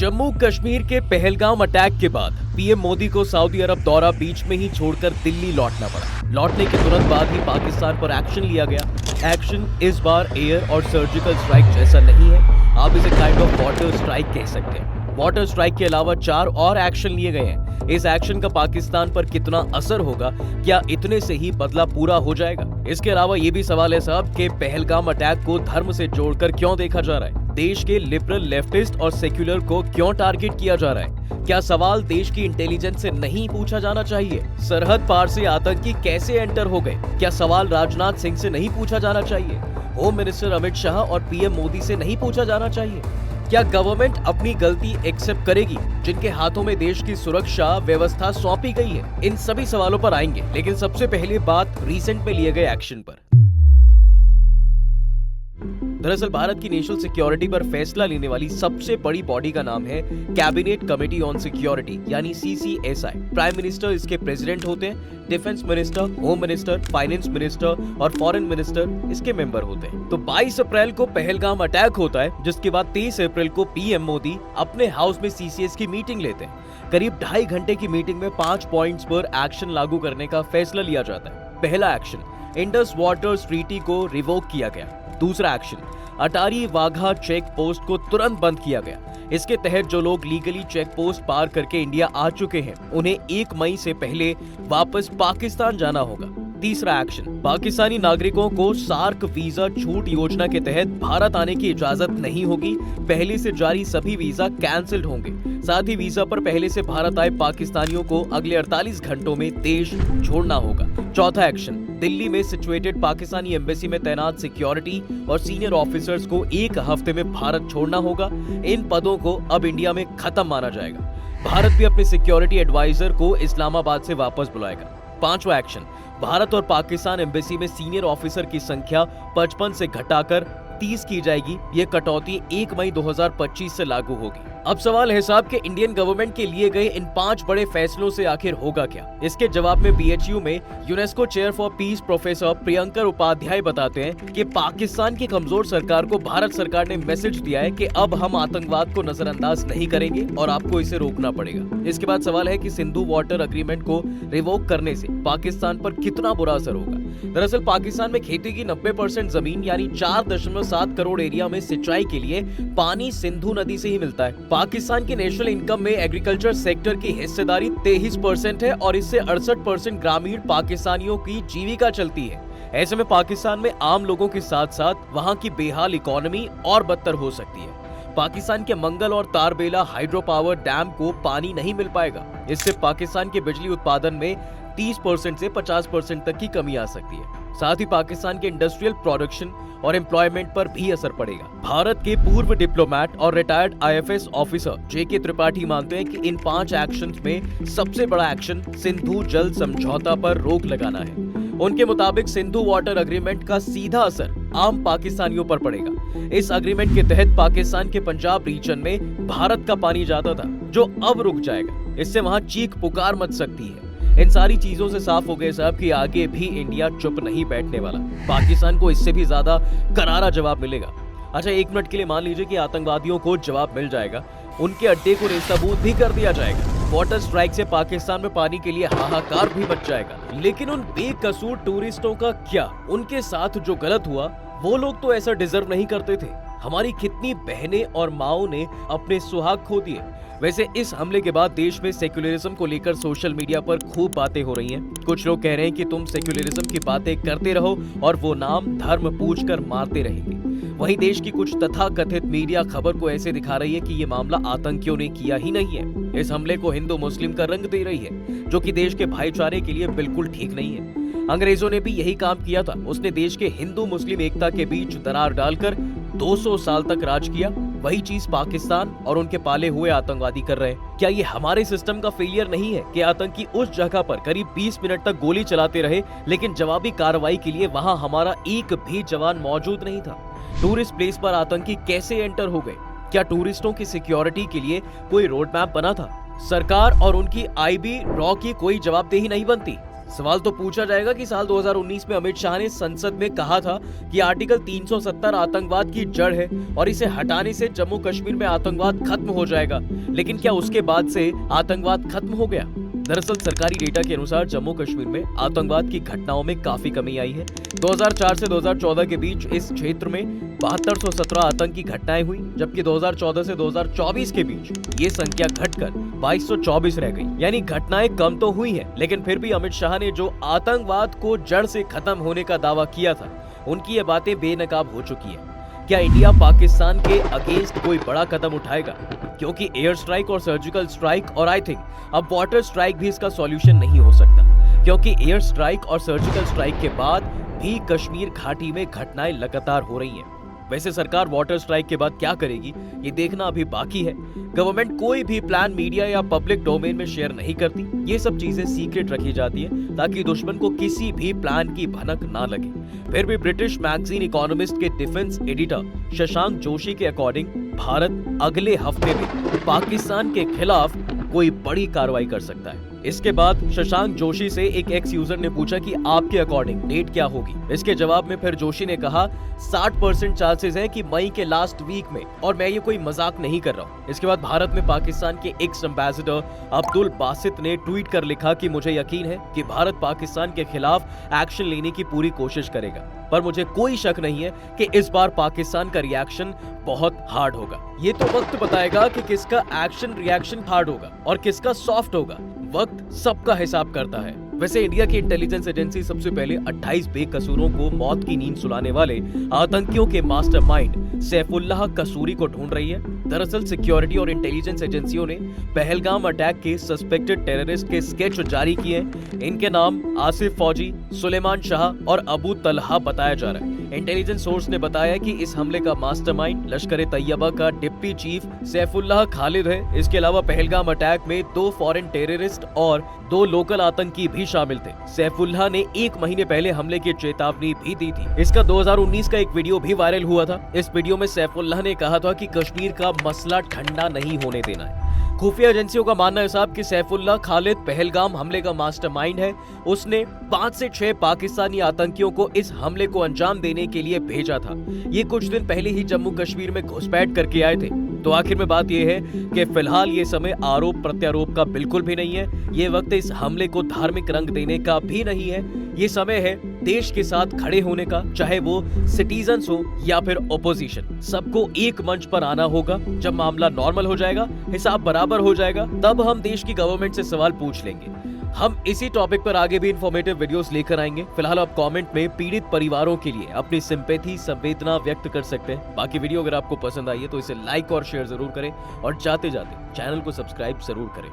जम्मू कश्मीर के पहलगाम अटैक के बाद पीएम मोदी को सऊदी अरब दौरा बीच में ही छोड़कर दिल्ली लौटना पड़ा। लौटने के तुरंत बाद ही पाकिस्तान पर एक्शन लिया गया। एक्शन इस बार एयर और सर्जिकल स्ट्राइक जैसा नहीं है, आप इसे काइंड ऑफ वाटर स्ट्राइक कह सकते हैं। वाटर स्ट्राइक के अलावा 4 और एक्शन लिए गए हैं। इस एक्शन का पाकिस्तान पर कितना असर होगा, क्या इतने से ही बदला पूरा हो जाएगा? इसके अलावा ये भी सवाल है साहब कि पहलगाम अटैक को धर्म से जोड़कर क्यों देखा जा रहा है? देश के लिबरल, लेफ्टिस्ट और सेक्युलर को क्यों टारगेट किया जा रहा है? क्या सवाल देश की इंटेलिजेंस से नहीं पूछा जाना चाहिए? सरहद पार से आतंकी कैसे एंटर हो गए? क्या सवाल राजनाथ सिंह से नहीं पूछा जाना चाहिए? होम मिनिस्टर अमित शाह और पीएम मोदी से नहीं पूछा जाना चाहिए? क्या गवर्नमेंट अपनी गलती एक्सेप्ट करेगी जिनके हाथों में देश की सुरक्षा व्यवस्था सौंपी गई है? इन सभी सवालों पर आएंगे, लेकिन सबसे पहले बात रिसेंट में लिए गए एक्शन पर। दरअसल भारत की नेशनल सिक्योरिटी पर फैसला लेने वाली सबसे बड़ी बॉडी का नाम है कैबिनेट कमेटी ऑन सिक्योरिटी यानी CCSI। प्राइम मिनिस्टर इसके प्रेसिडेंट होते हैं, defence minister, home minister, finance minister और फॉरेन मिनिस्टर इसके मेंबर होते हैं। तो 22 अप्रैल को पहलगाम अटैक होता है, जिसके बाद 23 अप्रैल को पीएम मोदी अपने हाउस में CCS की मीटिंग लेते हैं। करीब 2.5 घंटे की मीटिंग में 5 पॉइंट्स पर एक्शन लागू करने का फैसला लिया जाता है। पहला एक्शन, इंडस वाटर ट्रीटी को रिवोक किया गया। दूसरा action, Attari Wagah check post को तुरंत बंद किया गया। इसके तहत जो लोग लीगली चेक पोस्ट पार करके इंडिया आ चुके हैं, उन्हें 1 मई से पहले वापस पाकिस्तान जाना होगा। तीसरा एक्शन, पाकिस्तानी नागरिकों को सार्क वीजा छूट योजना के तहत भारत आने की इजाजत नहीं होगी। पहले से जारी सभी वीजा कैंसिल्ड होंगे। साथ ही वीजा पर पहले से भारत आए पाकिस्तानियों को अगले 48 घंटों में देश छोड़ना होगा। चौथा एक्शन, दिल्ली में सिचुएटेड पाकिस्तानी एम्बेसी में तैनात सिक्योरिटी और सीनियर ऑफिसर्स को 1 हफ्ते में भारत छोड़ना होगा। इन पदों को अब इंडिया में खत्म माना जाएगा। भारत भी अपने सिक्योरिटी एडवाइजर को इस्लामाबाद से वापस बुलाएगा। पांचवा एक्शन, भारत और पाकिस्तान एम्बेसी में सीनियर ऑफिसर की संख्या 55 से घटाकर 30 की जाएगी। ये कटौती 1 मई 2025 से लागू होगी। अब सवाल है साहब कि इंडियन गवर्नमेंट के लिए गए इन 5 बड़े फैसलों से आखिर होगा क्या? इसके जवाब में BHU में UNESCO chair for peace professor Priyankar Upadhyay बताते हैं कि पाकिस्तान की कमजोर सरकार को भारत सरकार ने मैसेज दिया है कि अब हम आतंकवाद को नजरअंदाज नहीं करेंगे और आपको इसे रोकना पड़ेगा। इसके बाद सवाल है कि सिंधु वाटर एग्रीमेंट को रिवोक करने से पाकिस्तान पर कितना बुरा असर होगा? दरअसल पाकिस्तान में खेती की 90% जमीन यानी 4.7 करोड़ एरिया में सिंचाई के लिए पानी सिंधु नदी से ही मिलता है। पाकिस्तान की नेशनल इनकम में एग्रीकल्चर सेक्टर की हिस्सेदारी 23% है और इससे 68% ग्रामीण पाकिस्तानियों की जीविका चलती है। ऐसे में पाकिस्तान में आम लोगों के साथ साथ वहां की बेहाल इकोनॉमी और बदतर हो सकती है। पाकिस्तान के मंगल और तारबेला हाइड्रो पावर डैम को पानी नहीं मिल पाएगा। इससे पाकिस्तान के बिजली उत्पादन में 30% से 50% तक की कमी आ सकती है। साथ ही पाकिस्तान के इंडस्ट्रियल प्रोडक्शन और एम्प्लॉयमेंट पर भी असर पड़ेगा। भारत के पूर्व डिप्लोमेट और retired IFS officer JK Tripathi मानते हैं कि इन 5 एक्शंस में सबसे बड़ा एक्शन सिंधु जल समझौता पर रोक लगाना है। उनके मुताबिक सिंधु वाटर एग्रीमेंट का सीधा असर आम पाकिस्तानियों पर पड़ेगा। इस एग्रीमेंट के तहत पाकिस्तान के पंजाब रीजन में भारत का पानी जाता था, जो अब रुक जाएगा। इससे वहां चीख पुकार मच सकती है। इन सारी चीजों से साफ हो गए साहब कि आगे भी इंडिया चुप नहीं बैठने वाला। पाकिस्तान को इससे भी ज्यादा करारा जवाब मिलेगा। अच्छा, 1 मिनट के लिए मान लीजिए कि आतंकवादियों को जवाब मिल जाएगा, उनके अड्डे को रेस्ताबूद भी कर दिया जाएगा। वाटर स्ट्राइक से पाकिस्तान में पानी के लिए हाहाकार भी बच जाएगा। लेकिन उन बेकसूर टूरिस्टों का क्या? उनके साथ जो गलत हुआ, वो लोग तो ऐसा डिजर्व नहीं करते थे। हमारी कितनी बहनें और माओं ने अपने सुहाग खो दिए। वैसे इस हमले के बाद देश में सेक्युलरिज्म को लेकर सोशल मीडिया पर खूब बातें हो रही हैं। कुछ लोग कह रहे हैं कि तुम सेक्युलरिज्म की बातें करते रहो और वो नाम धर्म पूछकर मारते रहेंगे। वहीं देश की कुछ तथाकथित मीडिया खबर को ऐसे दिखा रही है कि ये मामला आतंकियों ने किया ही नहीं है। इस हमले को हिंदू मुस्लिम का रंग दे रही है, जो कि देश के भाईचारे के लिए बिल्कुल ठीक नहीं है। अंग्रेजों ने भी यही काम किया था। उसने देश के हिंदू मुस्लिम एकता के बीच दरार डालकर 200 साल तक राज किया। वही चीज पाकिस्तान और उनके पाले हुए आतंकवादी कर रहे हैं। क्या ये हमारे सिस्टम का फेलियर नहीं है कि आतंकी उस जगह पर करीब 20 मिनट तक गोली चलाते रहे, लेकिन जवाबी कार्रवाई के लिए वहां हमारा एक भी जवान मौजूद नहीं था? टूरिस्ट प्लेस पर आतंकी कैसे एंटर हो गए? क्या टूरिस्टों की सिक्योरिटी के लिए कोई रोड मैप बना था? सरकार और उनकी IB रॉ की कोई जवाबदेही नहीं बनती। सवाल तो पूछा जाएगा कि साल 2019 में अमित शाह ने संसद में कहा था कि आर्टिकल 370 आतंकवाद की जड़ है और इसे हटाने से जम्मू कश्मीर में आतंकवाद खत्म हो जाएगा, लेकिन क्या उसके बाद से आतंकवाद खत्म हो गया? दरअसल सरकारी डेटा के अनुसार जम्मू कश्मीर में आतंकवाद की घटनाओं में काफी कमी आई है। 2004 से 2014 के बीच इस क्षेत्र में 7217 आतंकी घटनाएं हुई, जबकि 2014 से 2024 के बीच ये संख्या घटकर 2224 रह गई। यानी घटनाएं कम तो हुई हैं, लेकिन फिर भी अमित शाह ने जो आतंकवाद को जड़ से खत्म होने का दावा किया था, उनकी ये बातें बेनकाब हो चुकी है। क्या इंडिया पाकिस्तान के अगेंस्ट कोई बड़ा कदम उठाएगा? क्योंकि एयर स्ट्राइक और सर्जिकल स्ट्राइक और आई थिंक अब वाटर स्ट्राइक भी इसका सॉल्यूशन नहीं हो सकता, क्योंकि एयर स्ट्राइक और सर्जिकल स्ट्राइक के बाद भी कश्मीर घाटी में घटनाएं लगातार हो रही हैं। वैसे सरकार वाटर स्ट्राइक के बाद क्या करेगी, ये देखना अभी बाकी है। गवर्नमेंट कोई भी प्लान मीडिया या पब्लिक डोमेन में शेयर नहीं करती। ये सब चीजें सीक्रेट रखी जाती है ताकि दुश्मन को किसी भी प्लान की भनक ना लगे। फिर भी ब्रिटिश मैगजीन इकोनॉमिस्ट के डिफेंस एडिटर शशांक जोशी के अकॉर्डिंग भारत अगले हफ्ते में पाकिस्तान के खिलाफ कोई बड़ी कार्रवाई कर सकता है। इसके बाद शशांक जोशी से एक एक्स यूजर ने पूछा कि आपके अकॉर्डिंग डेट क्या होगी। इसके जवाब में फिर जोशी ने कहा 60% चांसेस हैं कि मई के लास्ट वीक में, और मैं ये कोई मजाक नहीं कर रहा हूँ। इसके बाद भारत में पाकिस्तान के एक्स एम्बेसडर अब्दुल बासित ने ट्वीट कर लिखा कि मुझे यकीन है कि भारत पाकिस्तान के खिलाफ एक्शन लेने की पूरी कोशिश करेगा, पर मुझे कोई शक नहीं है कि इस बार पाकिस्तान का रिएक्शन बहुत हार्ड होगा। ये तो वक्त बताएगा कि किसका एक्शन रिएक्शन हार्ड होगा और किसका सॉफ्ट होगा। वक्त सबका हिसाब करता है। वैसे इंडिया की इंटेलिजेंस एजेंसी सबसे पहले 28 बेकसूरों को मौत की नींद सुलाने वाले आतंकियों के मास्टरमाइंड सैफुल्लाह कसूरी को ढूंढ रही है। दरअसल सिक्योरिटी और इंटेलिजेंस एजेंसियों ने पहलगाम अटैक के सस्पेक्टेड टेररिस्ट के स्केच जारी किए हैं। इनके नाम आसिफ फौजी, सुलेमान शाह और अबू तलहा बताया जा रहा है। इंटेलिजेंस सोर्स ने बताया कि इस हमले का मास्टरमाइंड लश्कर तैयबा का डिप्टी चीफ सैफुल्लाह खालिद है। इसके अलावा पहलगाम अटैक में 2 फॉरेन टेररिस्ट और 2 लोकल आतंकी भी शामिल थे। सैफुल्लाह ने 1 महीने पहले हमले की चेतावनी भी दी थी। इसका 2019 का एक वीडियो भी वायरल हुआ था। इस वीडियो में सैफुल्लाह ने कहा था कि कश्मीर का मसला ठंडा नहीं होने देना है। खुफिया एजेंसियों का मानना है साहब कि सैफुल्लाह खालिद पहलगाम हमले का मास्टरमाइंड है। उसने 5 से 6 पाकिस्तानी आतंकियों को इस हमले को अंजाम देने के लिए भेजा था। ये कुछ दिन पहले ही जम्मू कश्मीर में घुसपैठ करके आए थे। तो आखिर में बात यह है कि फिलहाल ये समय आरोप प्रत्यारोप का बिल्कुल भी नहीं है। ये वक्त इस हमले को धार्मिक रंग देने का भी नहीं है। ये समय है देश के साथ खड़े होने का, चाहे वो सिटीजन्स हो या फिर ओपोजिशन। सबको एक मंच पर आना होगा। जब मामला नॉर्मल हो जाएगा, हिसाब बराबर हो जाएगा, तब हम देश की गवर्नमेंट से सवाल पूछ लेंगे। हम इसी टॉपिक पर आगे भी इंफॉर्मेटिव वीडियोस लेकर आएंगे। फिलहाल आप कमेंट में पीड़ित परिवारों के लिए अपनी सिंपैथी संवेदना व्यक्त कर सकते हैं। बाकी वीडियो अगर आपको पसंद आई है तो इसे लाइक और शेयर जरूर करें, और जाते जाते चैनल को सब्सक्राइब जरूर करें।